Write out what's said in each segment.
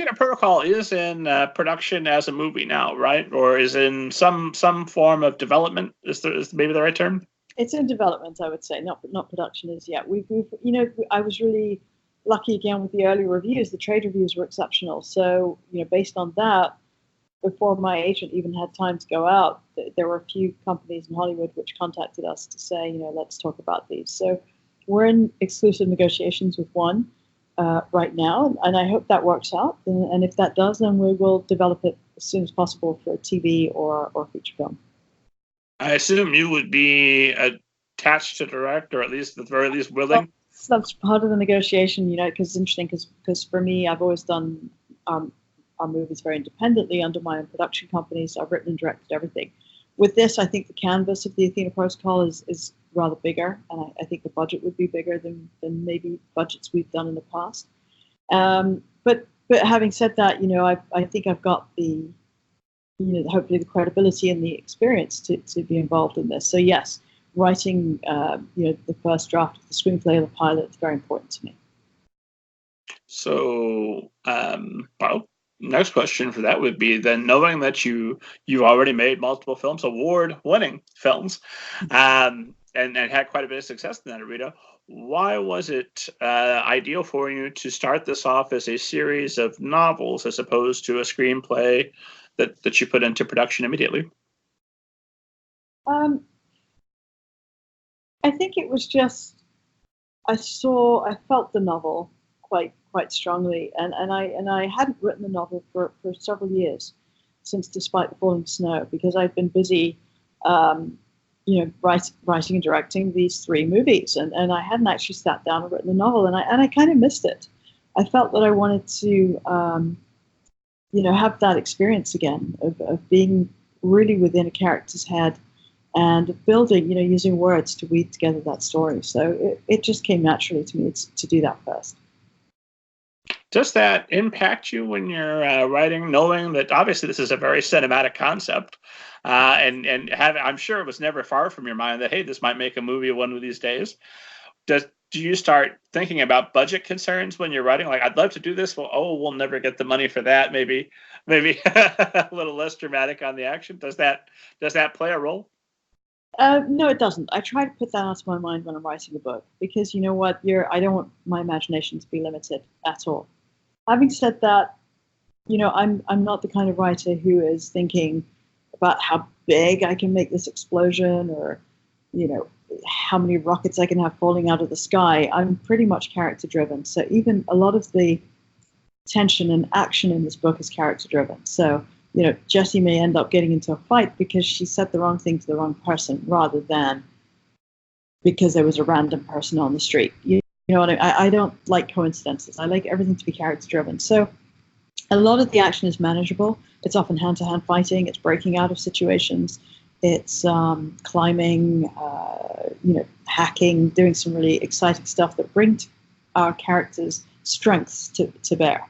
Athena Protocol is in production as a movie now, right? Or is in some form of development? Is maybe the right term? It's in development, I would say, not production as yet. We've I was really lucky again with the early reviews. The trade reviews were exceptional. So based on that, before my agent even had time to go out, there were a few companies in Hollywood which contacted us to say, let's talk about these. So we're in exclusive negotiations with one right now, and I hope that works out. And if that does, then we will develop it as soon as possible for TV or feature film. I assume you would be attached to direct, or at least at the very least willing. That's part of the negotiation, because it's interesting. Because for me, I've always done our movies very independently under my own production companies. So I've written and directed everything. With this, I think the canvas of the Athena Protocol is rather bigger, and I think the budget would be bigger than maybe budgets we've done in the past. But having said that, I think I've got the hopefully the credibility and the experience to be involved in this. So yes, writing the first draft of the screenplay or the pilot is very important to me. So next question for that would be then, knowing that you already made multiple films, award-winning films, and had quite a bit of success in that arena, why was it ideal for you to start this off as a series of novels as opposed to a screenplay that you put into production immediately? I think it was just I felt the novel quite strongly, and I hadn't written the novel for several years, since Despite the Falling Snow, because I'd been busy writing and directing these 3 movies, and I hadn't actually sat down and written the novel, and I kind of missed it. I felt that I wanted to have that experience again of being really within a character's head and building, using words to weave together that story. So it just came naturally to me to do that first. Does that impact you when you're writing, knowing that obviously this is a very cinematic concept, and I'm sure it was never far from your mind that, hey, this might make a movie one of these days? Do you start thinking about budget concerns when you're writing? Like, I'd love to do this. Well, we'll never get the money for that. Maybe a little less dramatic on the action. Does that play a role? No, it doesn't. I try to put that out of my mind when I'm writing a book, because you know what? I don't want my imagination to be limited at all. Having said that, I'm not the kind of writer who is thinking about how big I can make this explosion, or how many rockets I can have falling out of the sky. I'm pretty much character driven. So even a lot of the tension and action in this book is character driven. So Jessie may end up getting into a fight because she said the wrong thing to the wrong person, rather than because there was a random person on the street. You know what I don't like coincidences. I like everything to be character driven. So a lot of the action is manageable. It's often hand-to-hand fighting. It's breaking out of situations. It's climbing, hacking, doing some really exciting stuff that brings our characters' strengths to bear.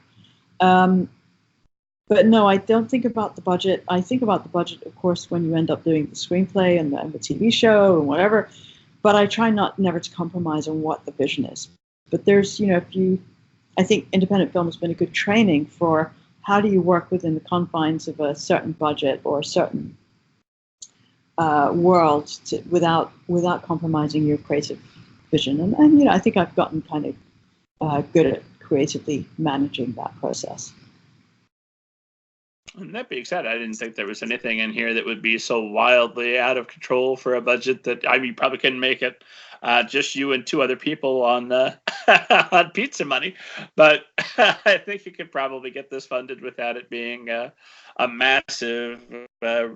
But no, I don't think about the budget. I think about the budget, of course, when you end up doing the screenplay and the TV show and whatever. But I try never to compromise on what the vision is. But there's, I think independent film has been a good training for how do you work within the confines of a certain budget or a certain world without compromising your creative vision. And I think I've gotten kind of good at creatively managing that process. And that being said, I didn't think there was anything in here that would be so wildly out of control for a budget that you probably couldn't make it just you and 2 other people on on pizza money. But I think you could probably get this funded without it being a massive,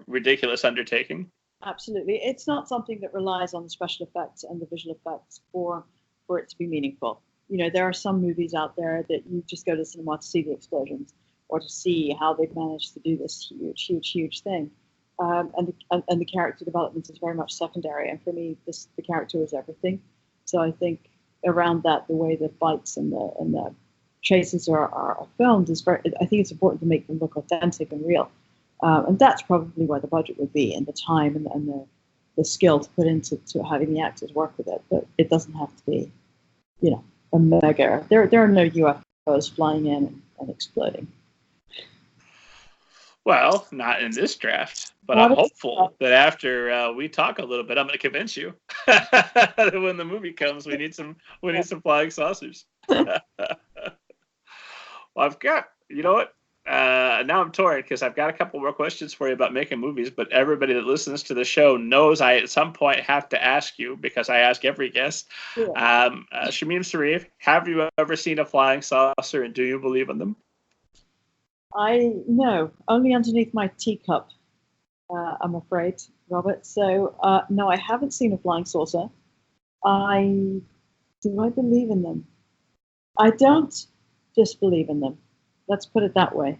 ridiculous undertaking. Absolutely. It's not something that relies on the special effects and the visual effects for it to be meaningful. There are some movies out there that you just go to the cinema to see the explosions, or to see how they've managed to do this huge thing. And the character development is very much secondary. And for me, the character is everything. So I think around that, the way the fights and the chases are filmed is I think it's important to make them look authentic and real. And that's probably where the budget would be, and the time and the skill to put into having the actors work with it. But it doesn't have to be, a mega. There are no UFOs flying in and exploding. Well, not in this draft, but Not I'm if- hopeful that after we talk a little bit, I'm going to convince you that when the movie comes, we need some flying saucers. Well, I've got, you know what? Now I'm torn because I've got a couple more questions for you about making movies, but everybody that listens to the show knows I at some point have to ask you, because I ask every guest. Yeah. Shamim Sarif, have you ever seen a flying saucer, and do you believe in them? No, only underneath my teacup, I'm afraid, Robert. So no, I haven't seen a flying saucer. Do I believe in them? I don't disbelieve in them. Let's put it that way.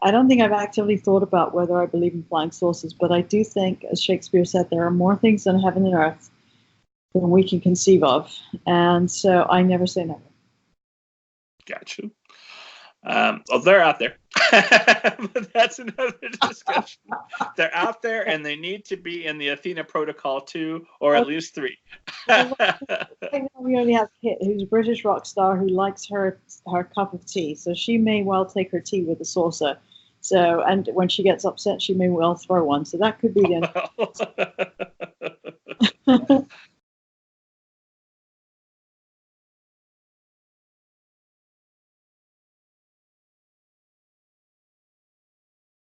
I don't think I've actively thought about whether I believe in flying saucers, but I do think, as Shakespeare said, there are more things on heaven and earth than we can conceive of. And so I never say never. Got you. Well, they're out there. But that's another discussion. They're out there, and they need to be in the Athena Protocol 2, or at least 3. Right now we only have Kit, who's a British rock star who likes her cup of tea. So she may well take her tea with a saucer. So, and when she gets upset, she may well throw one. So that could be the end.